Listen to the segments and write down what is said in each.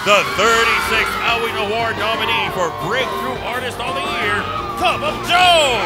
the 36th Awing Award nominee for Breakthrough Artist of the Year, Cup of Joe!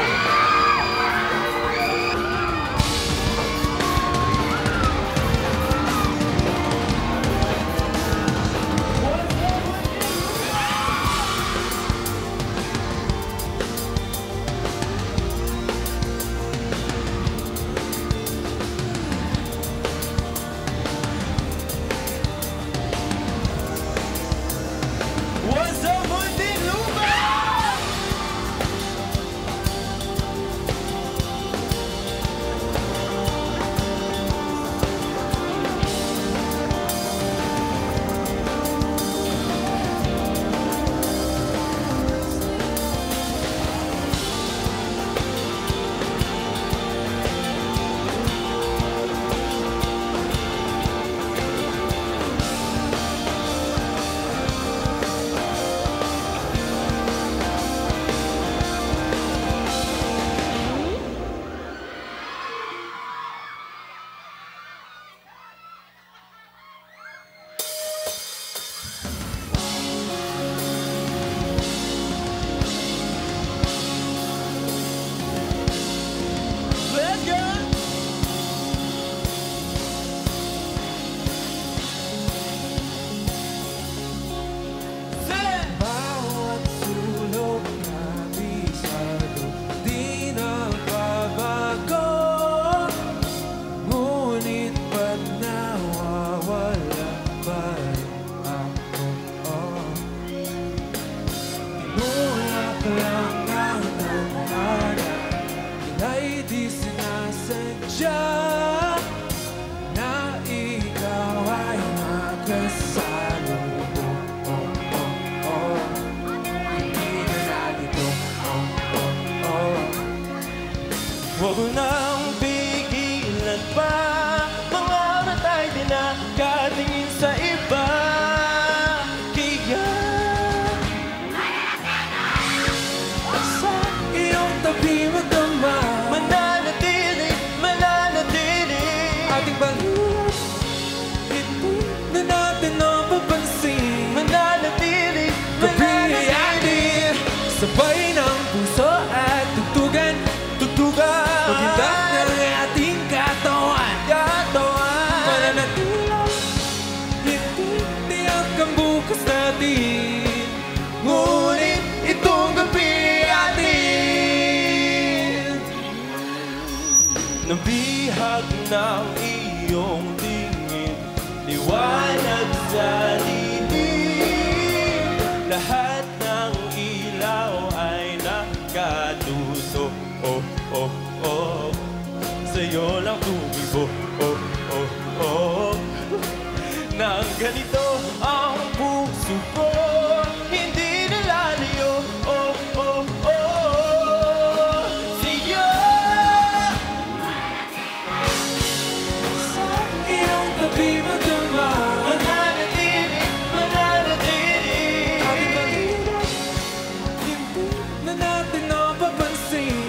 Huwag mo nang pigilan pa, mga oras ay di nakatingin sa iba. Kaya sa iyong tabi magdama, mananatili, mananatili ating baliw. Hindi na natin napapansin, mananatili, mananatili sabay ng puso at tugtugan, tugtugan. Paghindak ng ating katawan, mananatilang hindi tiyak ang bukas natin. Ngunit itong gabi atin nabihag ng iyong tingin, liwanag sa dilim. Lahat ng ilaw ay nakatuso. Oh, oh, oh, sa'yo lang tumibo. Oh, oh, oh, nang ganito ang puso ko, hindi nalalayo. Oh, oh, oh, sa'yo. Sa iyong tabi magdama, mananatili, mananatili ating baliw. Hindi na natin napapansin,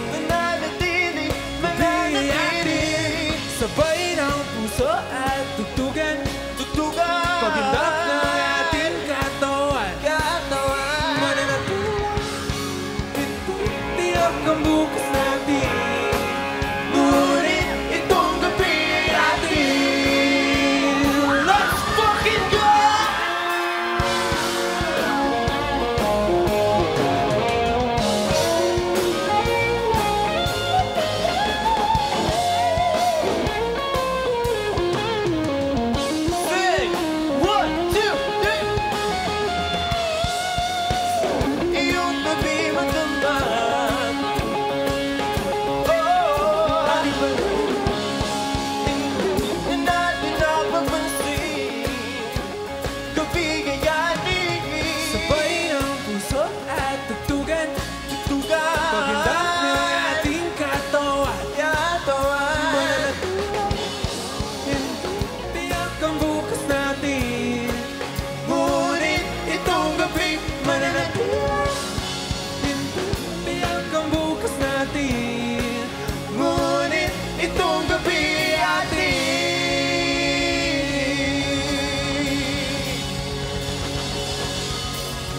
sabay ng puso at tugtugan, tugtugan. Paghindak ng ating katawan.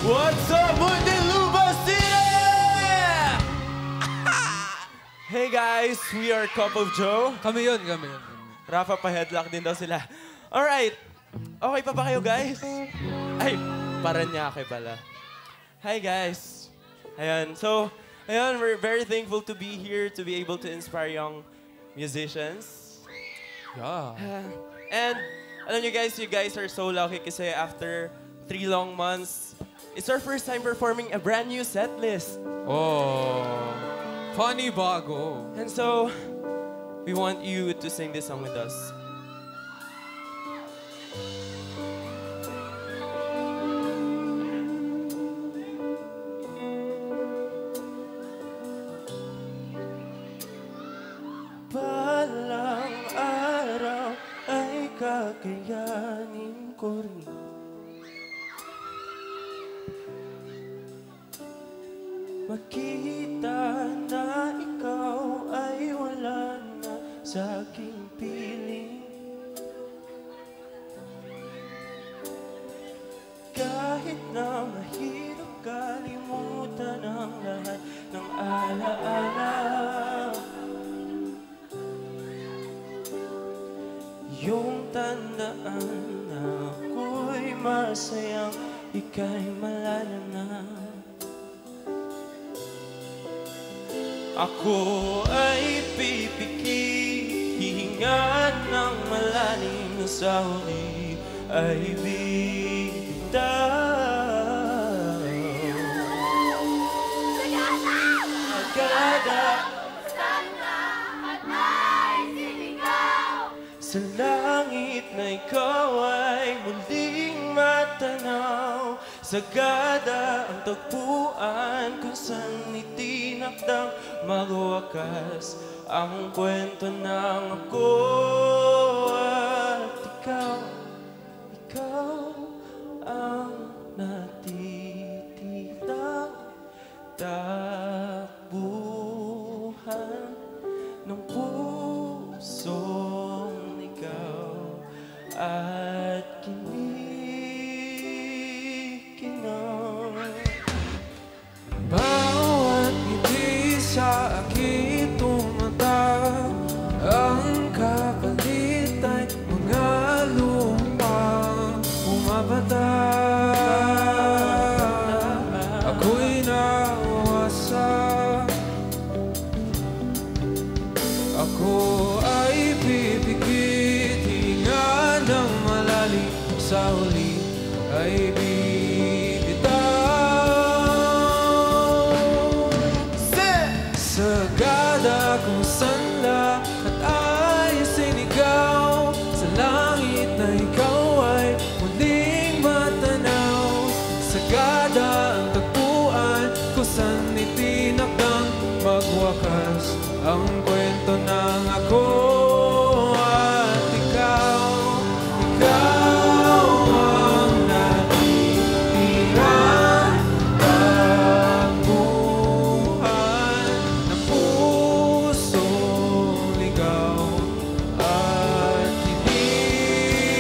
What's up, Muntinlupa City? Hey guys, we are Cup of Joe. Kami yun. Rafa pa headlock din daw sila. Alright, okay pa ba kayo guys? Ay, Paranaque pala. Hi guys. Ayan, so, we're very thankful to be here, to be able to inspire young musicians. Yeah. And, alam nyo guys, you guys are so lucky kasi after 3 long months, it's our first time performing a brand new set list. Oh. Funny bago. And so, we want you to sing this song with us. Balang araw ay kakayanin ko rin makita na ikaw ay wala na sa aking piling. Kahit na mahirap kalimutan ang lahat ng alaala, yung tandaan na ako'y masayang ika'y malala na. Ako ay pipikit, hihinga ng malalim sa huli ay bitaw. Sagada, sana at may sinigaw sa langit na ikaw ay muling matanaw. Sagada ang tagpuan kung saan itinakdang magwakas ang kwento ng ako at ikaw ang natitirang takbuhan ng pusong ikaw at kinikinang. Bawat ngiti sa aking tumatag, ang kapalit ay mga lumang umapatak. Ako'y nawawasak, ako ay pipikit, hinga ng malalim sa huli ay sagada kung saan lahat ay sinigaw sa langit na ikaw ay muling matanaw. Sagada ang tagpuan kung saan itinakdang magwakas ang kwento ng ako at ikaw. Ikaw ang natitirang takbuhan ng pusong ligaw at kinikinang.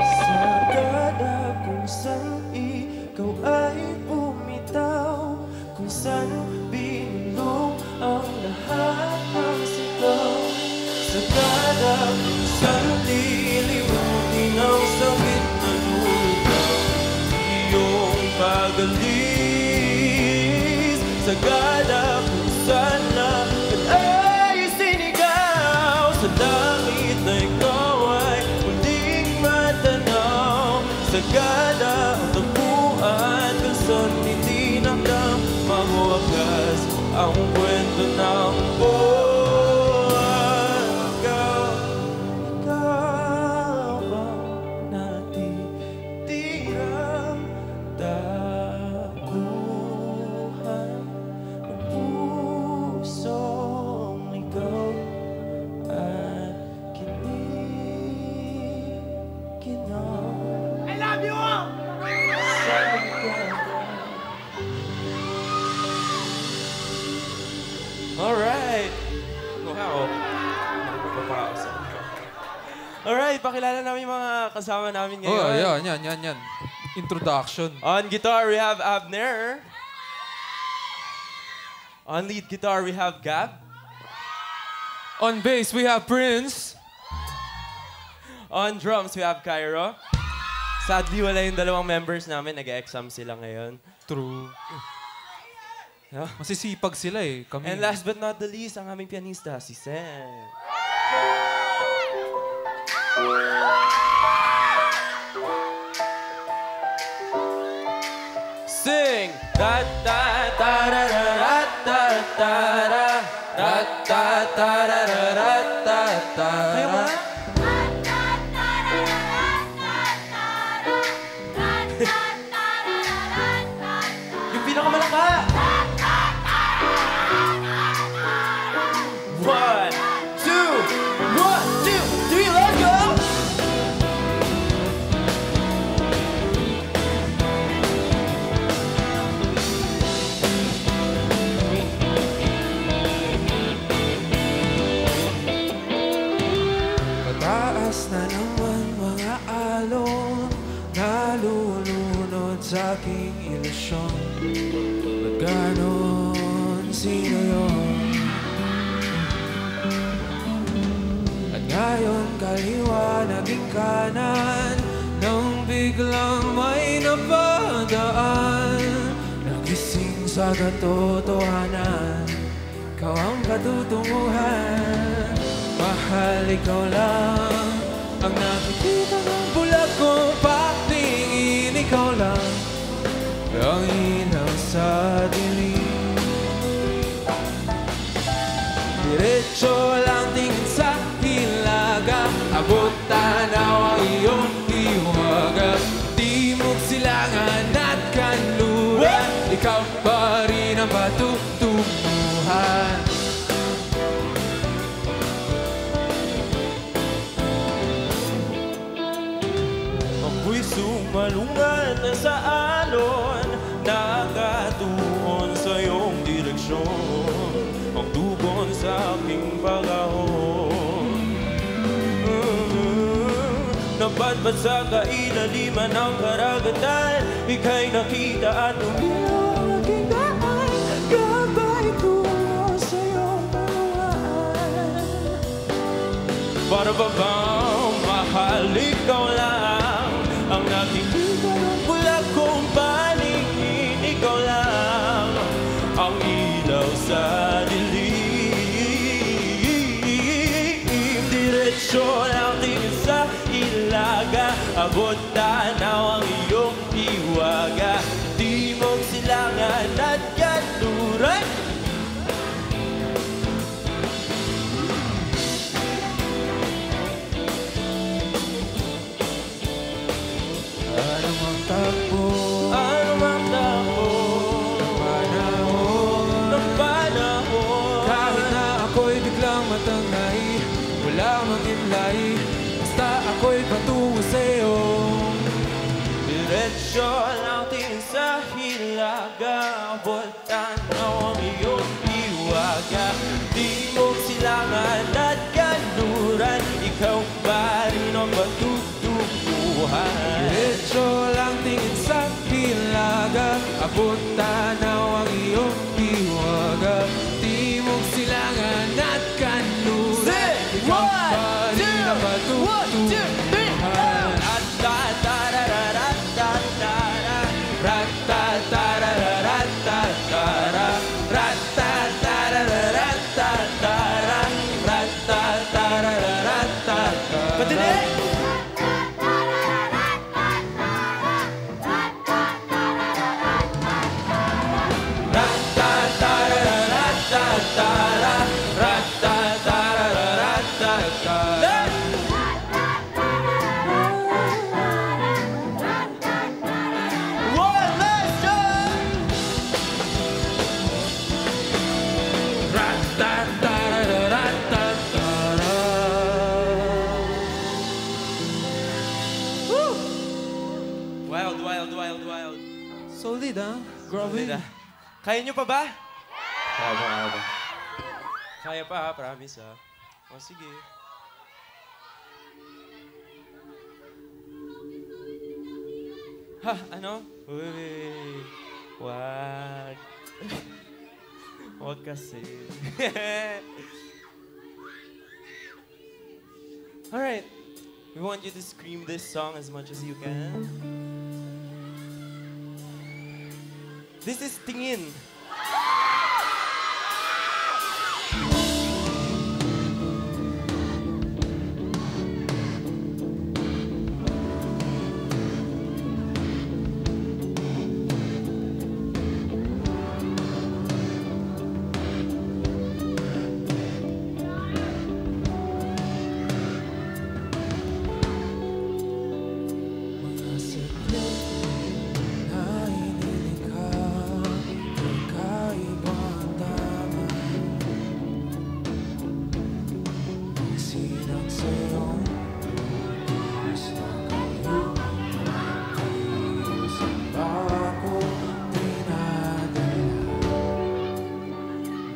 Sagada kung saan ikaw ay bumitaw, kung saan binulong ang lahat ng sigaw. Sagada kung saan lilimutin ang sakit na lutaw, iyong pagalis. Sagada kung saan lahat ay sinigaw sa langit na ikaw ay muling matanaw. Sagada ang tagpuan kung saan itinakdang magwakas ang kwento ng buhay. Ikaw ang natitirang takbuhan ng Alright, pakilala namin yung mga kasama namin ngayon. Oh, yan. Introduction. On guitar, we have Abner. On lead guitar, we have Gab. On bass, we have Prince. On drums, we have Cairo. Sadly, wala yung dalawang members namin. Nag-exam sila ngayon. True. Yeah. Masisipag sila eh. Kami. And last but not the least, ang aming pianista, si Sen. Sing! Da da da da da da da da da da da da da da da. Kayo ba? Yung pinakamalaka! 1, 2, 1, 2, 3, let's go! Pataas na naman mga alon, nalulunod sa aking ilusyon. Ba't ganon? Sino yun? At ngayon kaliwa naging kanan, nang biglang may napadaan. Nagising sa katotohanan, ikaw ang katutunguhan. Mahal, ikaw lang ang nakikita ng bulag ko. Patingin, ikaw lang ang ilaw sa dilim. Diretso lang tingin sa hilaga, abot tanaw ang iyong hiwaga. Timog, silangan at kanluran, ikaw pa rin ang patutunguhan. Ako'y sumalungan na sa alon, nakatuon sa iyong direksyon, ang tugon sa aking pagahon. Napadpad sa kailaliman ng karagatan, ika'y nakita at umiyak aking daan, gabay tulo sa iyong pangawaan. Para ba bang mahal, ikaw lang ang nakikita ng bulag kong paningin, ikaw lang ang ilaw sa dilim. Diretsyo lang tingin sa ilaga, abot tanaw ang iyong hiwaga. Timog, silangan at kanluran, Ano mang takbo, ano mang takbo ng panahon. kahit na ako'y biglang matangay, wala mag-imlay, basta ako'y patungo sa'yo. Diretsyo lang tingin sa hilaga, abot tanaw ang iyong hiwaga. Timog, silangan at kanluran, ikaw pa rin ang patutunguhan. Diretso lang tingin sa hilaga, abot tanaw ang iyong hiwaga. Timog, silangan at kanluran, ikaw pa rin ang patutunguhan. Solid, ah. Grabe. Kaya nyo pa ba? Kaya ba? Kaya pa, promise, ha? O, sige. Ha? Ano? Uy. Wag. Wag kasi. Alright. We want you to scream this song as much as you can. This is Tingin.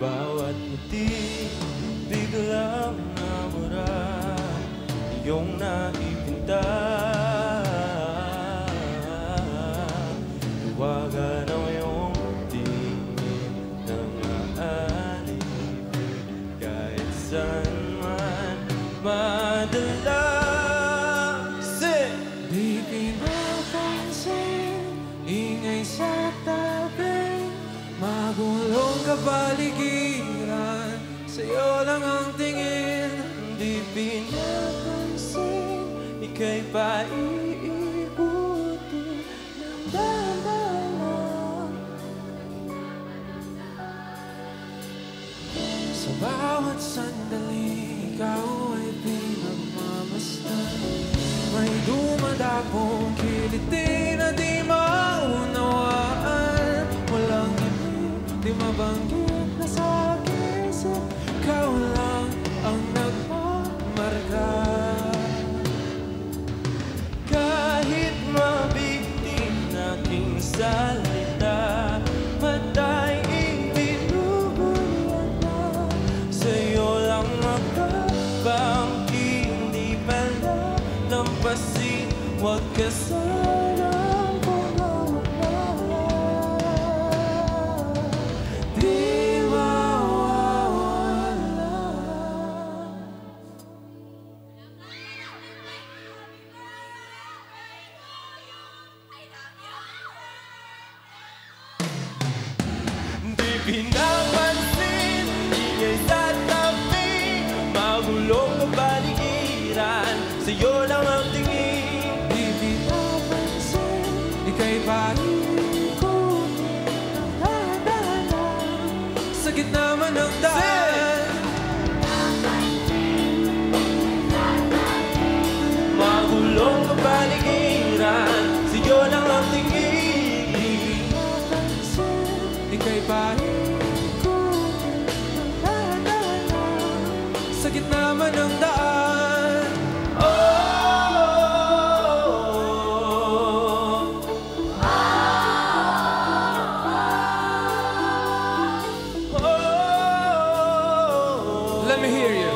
Bawat ngiti, biglang namura, iyong naipinta. Iwagan ang iyong tingin ng maalib, kahit saan man madala. Di pinapansin, ingay sa tabi, magulong kapaligiran, sa'yo lang ang tingin. Di pinapansin, ika'y paiikutin ng dahan-dahan. Sa bawat sandali, ikaw ay pinagmamasdan. May dumadapong kiliti na di maunawaan. Walang ibig, di mabanggit na sa akin. Ikaw lang ang nagmamarka. Kahit mabitin aking salita, matay ibinubuyan na. Sa'yo lang makabangki, hindi pala lampasin. Huwag ka sanang pumawala. Di mawawala. Di pinapansin, ingay sa tabi, magulong kapaligiran, sa'yo lang ang tingin. Di pinapansin, ika'y paiikutin ng dahan-dahan. Sa gitna man ng daan, Magulong kapaligiran, sa'yo lang ang tingin. ika'y paiikutin ng dahan-dahan. Sa gitna man ng daan, let me hear you.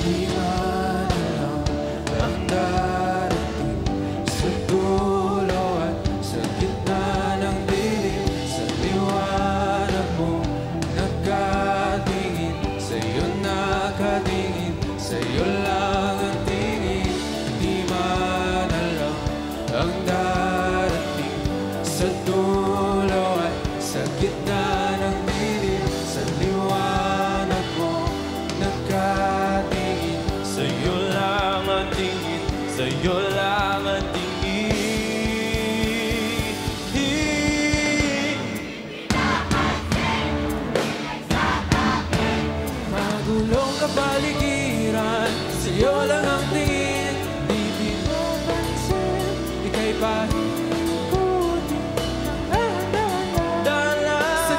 Di man alam ang darating sa dulo at sa gitna ng dilim. Sa liwanag mo nakatingin, sa'yo nakatingin, sa'yo lang ang tingin. Di man alam ang darating sa dulo at sa gitna ng dilim. Sa liwanag mo nakatingin, Sa'yo lang ang tingin, sa'yo lang ang tingin. magulong kapaligiran, sa'yo lang ang tingin. Di pinapansin, ika'y paiikutin ng dahan-dahan. Dahan-dahan. Sa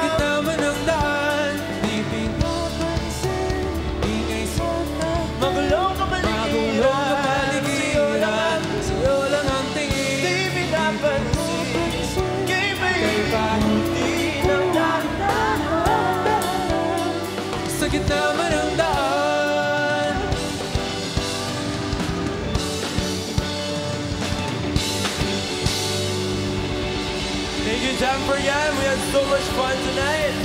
fun tonight.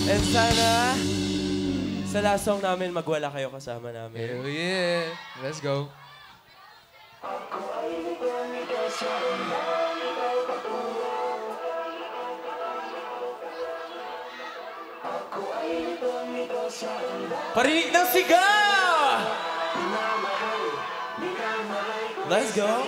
And sana, sa last song namin, magwala kayo kasama namin. Hell yeah. Let's go. Parinig ng sigaw! Let's go.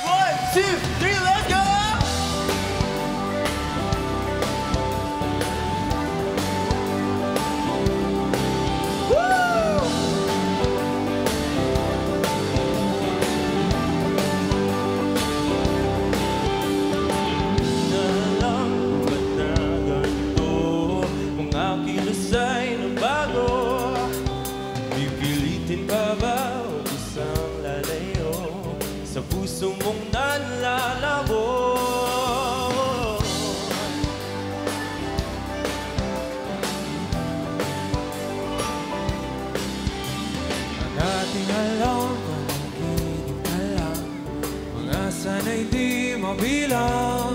One, two, three, let's go! Woo! Nalang ba't na ganito mga kilos ay nabago? Pipilitin pa ba o isang lalayo sa puso mong nanlalabo? Ang ating alam, panaginip na lang. Mga sana'y di mabilang.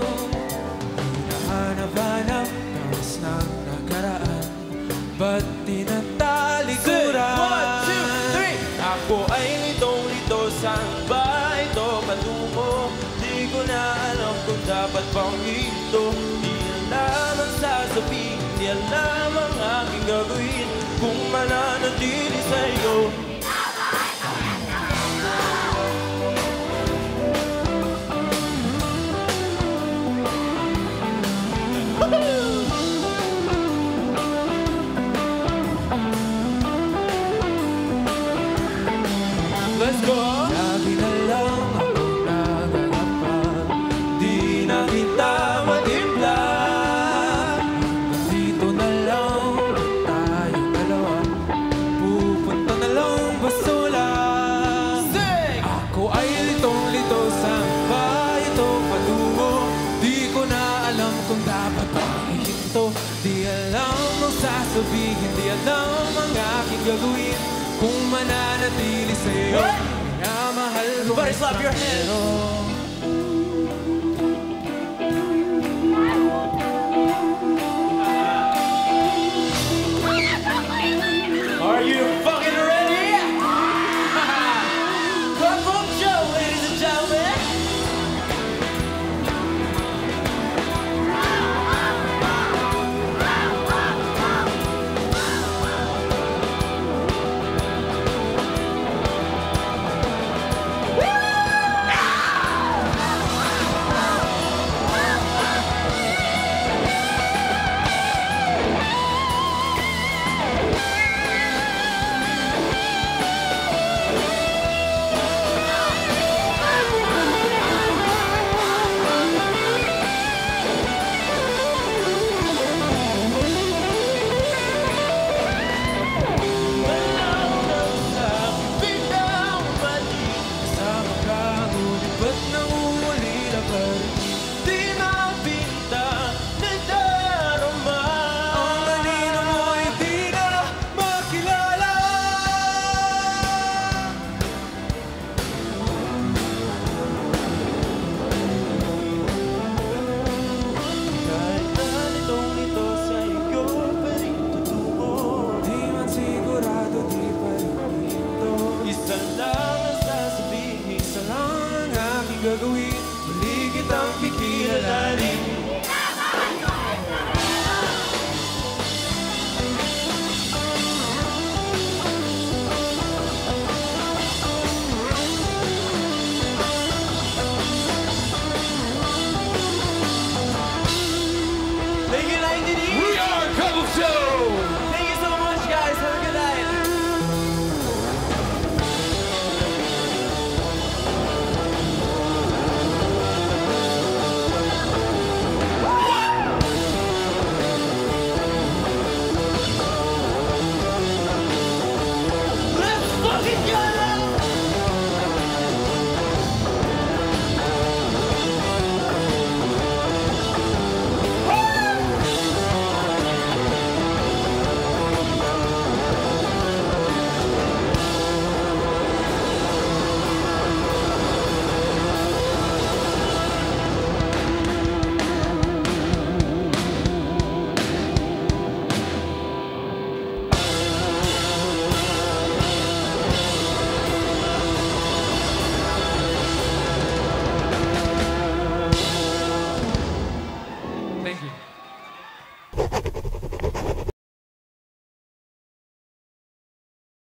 Hinahanap-hanap, tawas ng nakaraan. Ba't tinatalikuran? One, two, three! Ako ay litong-lito, saan ba ito patungo? Di ko na alam kung dapat bang ito. Di alam ang sasabihin, di alam ang aking gagawin. Kung mananatili sa'yo. Let's go! Lagi na lang ako nagagapan. Di na kita matimpla. Dito na lang tayong dalawa. Pupunta na lang basula. Sing! Ako ay litong-lito, saan ba ito patungo? Di ko na alam kung dapat ba ihinto. Di alam ang sasabihin, di alam ang aking gagawin. Kung mananatili sa'yo, minamahal ko. Everybody slap your hands. Are you fucking ready? Cup of Joe, ladies and gentlemen. Kasama ka, ngunit ba't nangungulila pa rin? Di mapinta, nagdarama. Ang kanino mo'y di na makilala. Kahit na nitong-nito sa'yo pa rin tutungo. Di man sigurado, di pa rin ito. Isa lang ang sasabihin. Isa lang ang aking gagawin.